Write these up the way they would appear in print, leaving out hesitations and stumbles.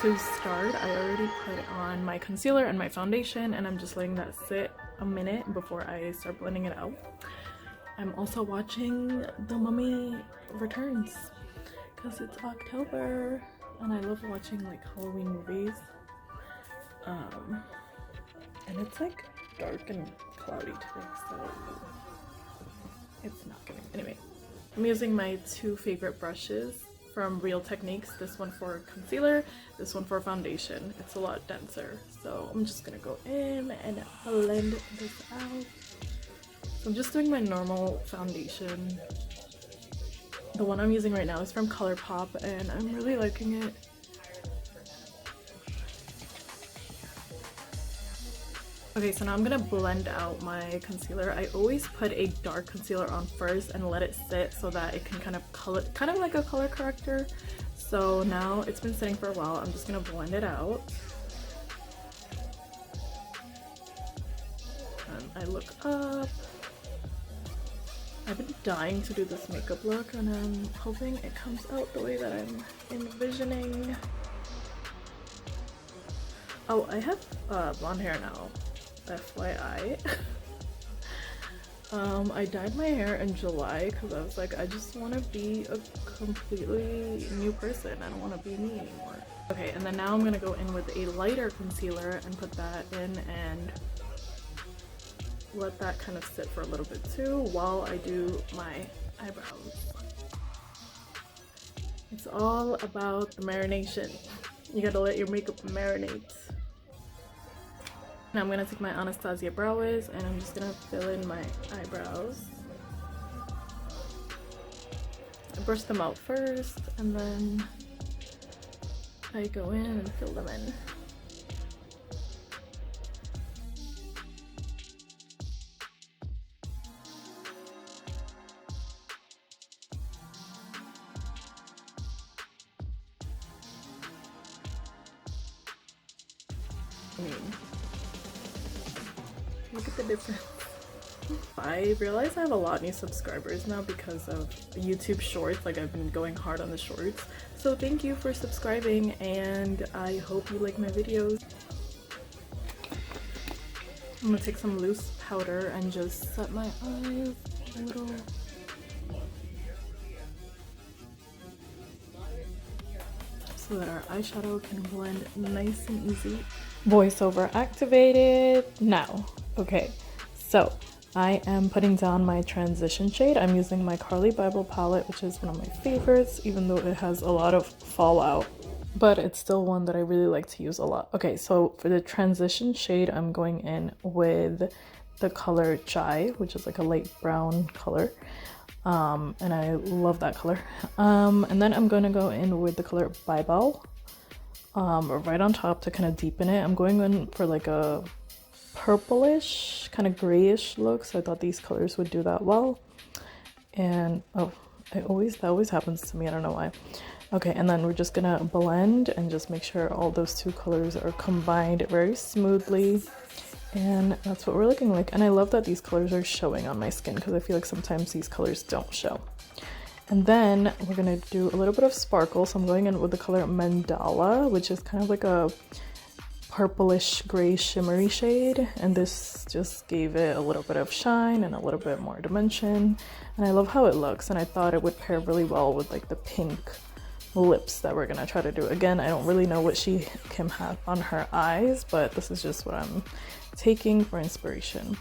to start, I already put on my concealer and my foundation, and I'm just letting that sit a minute before I start blending it out. I'm also watching The Mummy Returns because it's October and I love watching like Halloween movies. And it's like dark and cloudy today, so it's not gonna. Anyway, I'm using my two favorite brushes from Real Techniques. This one for concealer, this one for foundation. It's a lot denser, so I'm just gonna go in and blend this out. So I'm just doing my normal foundation. The one I'm using right now is from ColourPop and I'm really liking it. Okay, so now I'm gonna blend out my concealer. I always put a dark concealer on first and let it sit so that it can kind of color, kind of like a color corrector. So now it's been sitting for a while. I'm just gonna blend it out. And I look up. I've been dying to do this makeup look and I'm hoping it comes out the way that I'm envisioning. Oh, I have blonde hair now. FYI. I dyed my hair in July because I was like, I just want to be a completely new person. I don't want to be me anymore. Okay, and then now I'm gonna go in with a lighter concealer and put that in and let that kind of sit for a little bit too while I do my eyebrows. It's all about the marination. You gotta let your makeup marinate. Now I'm gonna take my Anastasia Brow Wiz and I'm just gonna fill in my eyebrows. I brush them out first and then I go in and fill them in. I mean, look at the difference. I realize I have a lot of new subscribers now because of YouTube Shorts. Like, I've been going hard on the shorts. So thank you for subscribing and I hope you like my videos. I'm gonna take some loose powder and just set my eyes a little. So that our eyeshadow can blend nice and easy. Voiceover activated now. Okay, so I am putting down my transition shade. I'm using my Carli Bybel palette, which is one of my favorites, even though it has a lot of fallout, but it's still one that I really like to use a lot. Okay, so for the transition shade, I'm going in with the color Chai, which is like a light brown color. And I love that color. And then I'm going to go in with the color Bybel, right on top to kind of deepen it. I'm going in for like a purplish, kind of grayish look, so I thought these colors would do that well. And oh, that always happens to me, I don't know why. Okay, and then we're just gonna blend and just make sure all those two colors are combined very smoothly. And that's what we're looking like. And I love that these colors are showing on my skin because I feel like sometimes these colors don't show. And then we're gonna do a little bit of sparkle. So I'm going in with the color Mandala, which is kind of like a purplish gray shimmery shade. And this just gave it a little bit of shine and a little bit more dimension. And I love how it looks. And I thought it would pair really well with like the pink lips that we're gonna try to do. Again, I don't really know what Kim had on her eyes, but this is just what I'm taking for inspiration.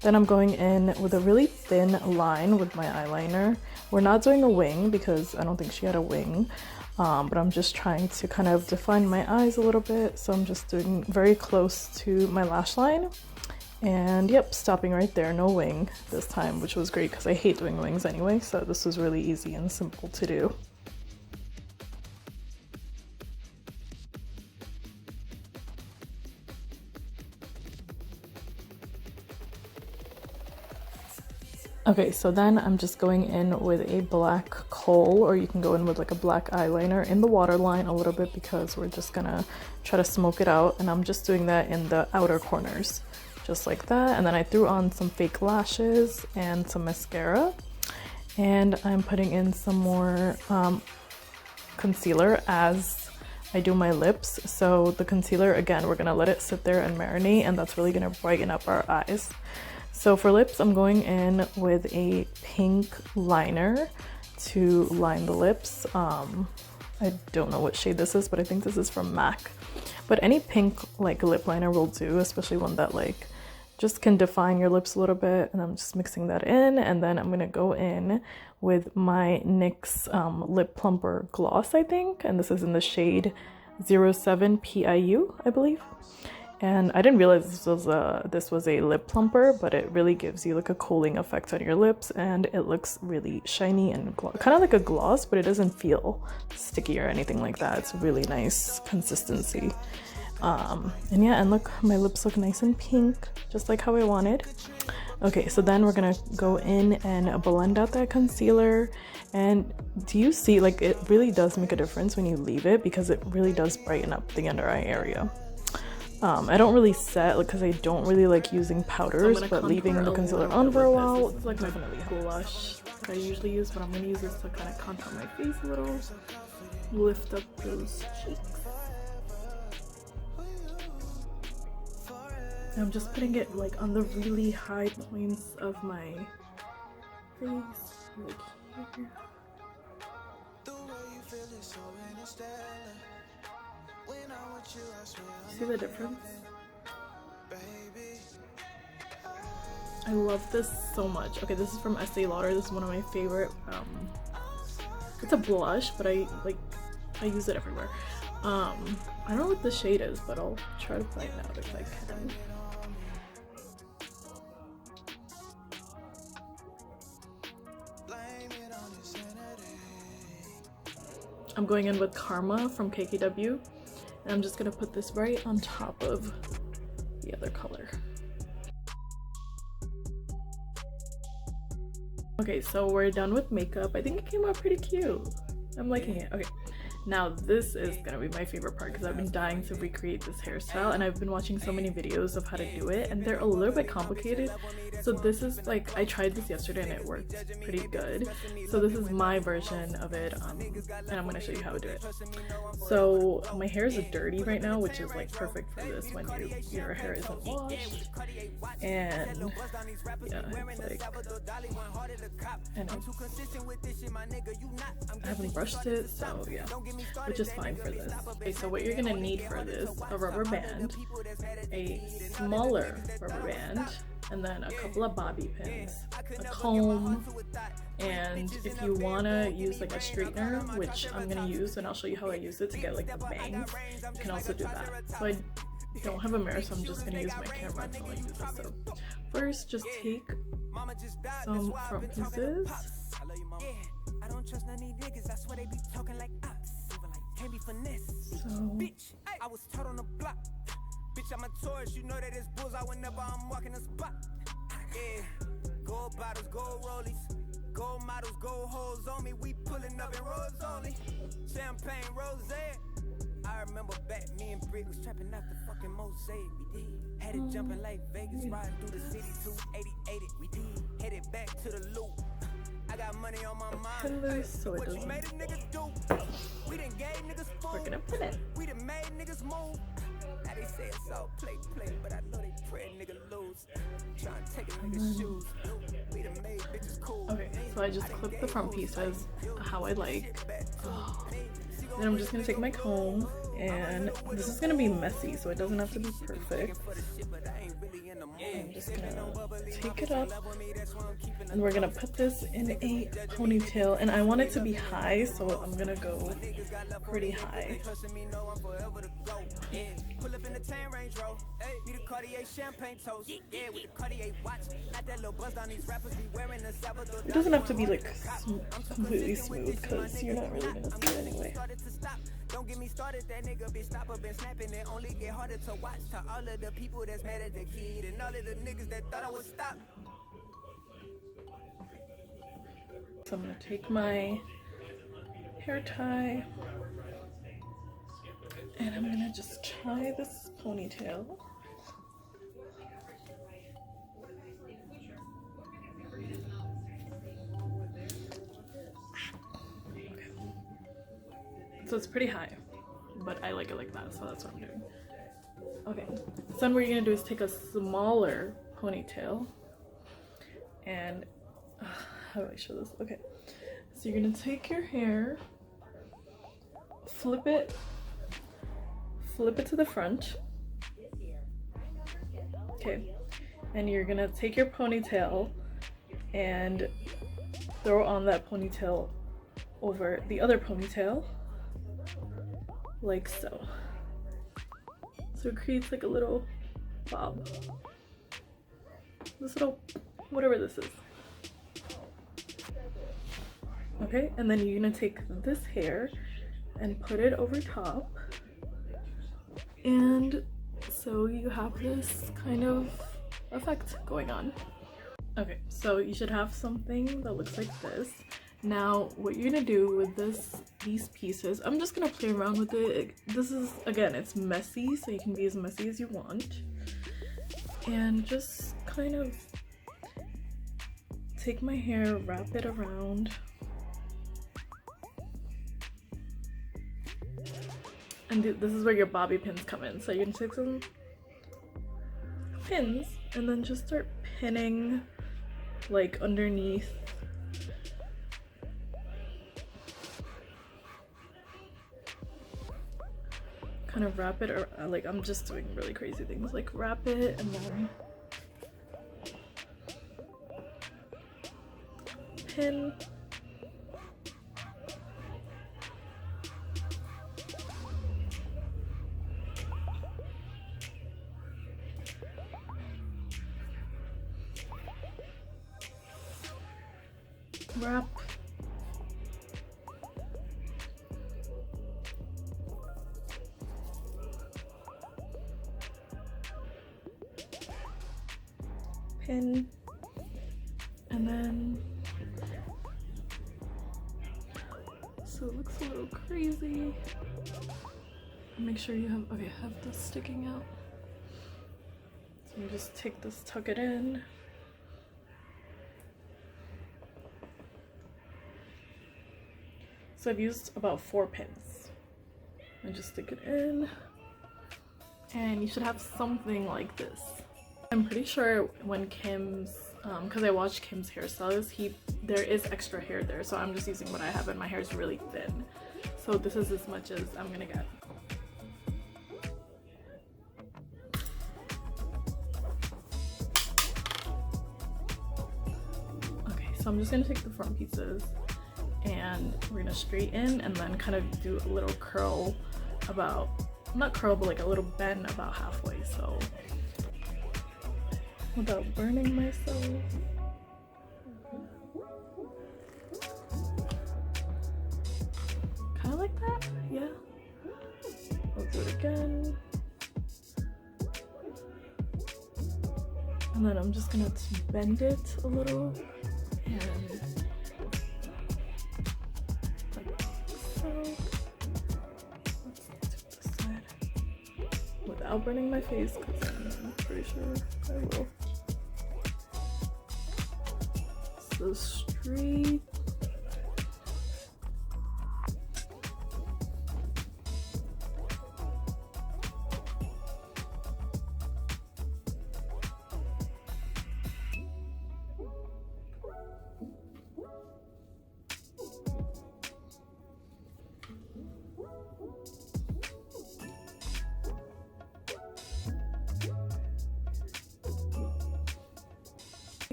Then I'm going in with a really thin line with my eyeliner. We're not doing a wing because I don't think she had a wing, but I'm just trying to kind of define my eyes a little bit. So I'm just doing very close to my lash line. And yep, stopping right there, no wing this time, which was great because I hate doing wings anyway. So this was really easy and simple to do. Okay, so then I'm just going in with a black kohl, or you can go in with like a black eyeliner in the waterline a little bit because we're just gonna try to smoke it out. And I'm just doing that in the outer corners, just like that. And then I threw on some fake lashes and some mascara. And I'm putting in some more concealer as I do my lips. So the concealer, again, we're gonna let it sit there and marinate, and that's really gonna brighten up our eyes. So for lips, I'm going in with a pink liner to line the lips. I don't know what shade this is, but I think this is from MAC. But any pink like lip liner will do, especially one that like just can define your lips a little bit. And I'm just mixing that in, and then I'm gonna go in with my NYX lip plumper gloss, I think, and this is in the shade 07 PIU, I believe. And I didn't realize this was a lip plumper, but it really gives you like a cooling effect on your lips, and it looks really shiny and kind of like a gloss, but it doesn't feel sticky or anything like that. It's really nice consistency. And yeah, and look, my lips look nice and pink, just like how I wanted. Okay, so then we're gonna go in and blend out that concealer. And do you see, like, it really does make a difference when you leave it, because it really does brighten up the under eye area. I don't really set, like, because I don't really like using powders, but leaving the concealer on for a while, it's like definitely blush that I usually use, but I'm gonna use this to kind of contour my face a little, lift up those cheeks. And I'm just putting it like on the really high points of my face, like here. See the difference? I love this so much. Okay, this is from Estee Lauder. This is one of my favorite. It's a blush, but I use it everywhere. I don't know what the shade is, but I'll try to find out if I can. I'm going in with Karma from KKW, and I'm just gonna put this right on top of the other color. Okay, so we're done with makeup. I think it came out pretty cute. I'm liking it. Okay, now this is gonna be my favorite part, because I've been dying to recreate this hairstyle, and I've been watching so many videos of how to do it, and they're a little bit complicated. So this is like, I tried this yesterday and it worked pretty good. So this is my version of it, and I'm gonna show you how to do it. So my hair is dirty right now, which is like perfect for this when your hair isn't washed. And yeah, it's like, and I haven't brushed it, so yeah, which is fine for this. Okay, so what you're gonna need for this: a rubber band, a smaller rubber band, and then a couple of bobby pins, a comb, and if you wanna use like a straightener, which I'm gonna use, and I'll show you how I use it to get like the bangs, you can also do that. So I don't have a mirror, so I'm just gonna use my camera to like do this. So first, just take some front pieces. Bitch, I'm a tourist, you know that it's bullseye whenever I'm walking the spot. Yeah, gold bottles, gold rollies, gold models, gold hoes on me. We pulling up in rolls only. Champagne rosé. I remember back, me and Britt was trapping out the fucking mosaic. We did. Had it jumping like Vegas, riding through the city, 280, we did. Headed back to the loop. I got money on my mind. So it doesn't. Made a nigga do. We done gave niggas food. We're gonna put it. We done made niggas move. Now they say it's all play, but I know they pray nigga lose. Trying to take a nigga's shoes. We done made bitches cool. Okay, so I just clipped the front pieces how I like. Then I'm just gonna take my comb, and this is gonna be messy, so it doesn't have to be perfect. I'm just gonna take it up, and we're gonna put this in a ponytail, and I want it to be high, so I'm gonna go pretty high. It doesn't have to be like completely smooth, because you're not really gonna see it anyway. Don't get me started, that nigga bitch stopper been snapping, it only get harder to watch. To all of the people that's mad at the kid, and all of the niggas that thought I would stop. So I'm gonna take my hair tie, and I'm gonna just tie this ponytail. So it's pretty high, but I like it like that, so that's what I'm doing. Okay, so then what you're gonna do is take a smaller ponytail and how do I show this? Okay, so you're gonna take your hair, flip it to the front. Okay, and you're gonna take your ponytail and throw on that ponytail over the other ponytail, like so. So it creates like a little bob. This little, whatever this is. Okay, and then you're gonna take this hair and put it over top. And so you have this kind of effect going on. Okay, so you should have something that looks like this. Now, what you're gonna do with these pieces, I'm just gonna play around with it. This is, again, it's messy, so you can be as messy as you want. And just kind of take my hair, wrap it around. And this is where your bobby pins come in. So you're gonna take some pins and then just start pinning like underneath. Kind of wrap it, or like I'm just doing really crazy things, like wrap it and then pin. Wrap. Pin. And then, so it looks a little crazy. Make sure you have, okay, have this sticking out. So you just take this, tuck it in. So I've used about 4 pins. And just stick it in. And you should have something like this. I'm pretty sure when Kim's, because I watched Kim's hairstylist, there is extra hair there, so I'm just using what I have, and my hair is really thin. So this is as much as I'm gonna get. Okay, so I'm just gonna take the front pieces and we're gonna straighten and then kind of do a little curl about, not curl, but like a little bend about halfway, so without burning myself. Kind of like that, yeah. I'll do it again. And then I'm just gonna bend it a little and like so. Let's do this side without burning my face, because I'm pretty sure I will. So straight.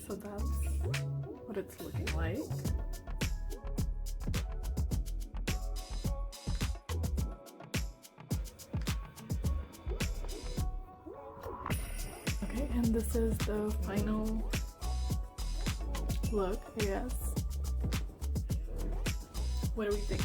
So that's what it's looking like. Okay, and this is the final look, I guess. What do we think?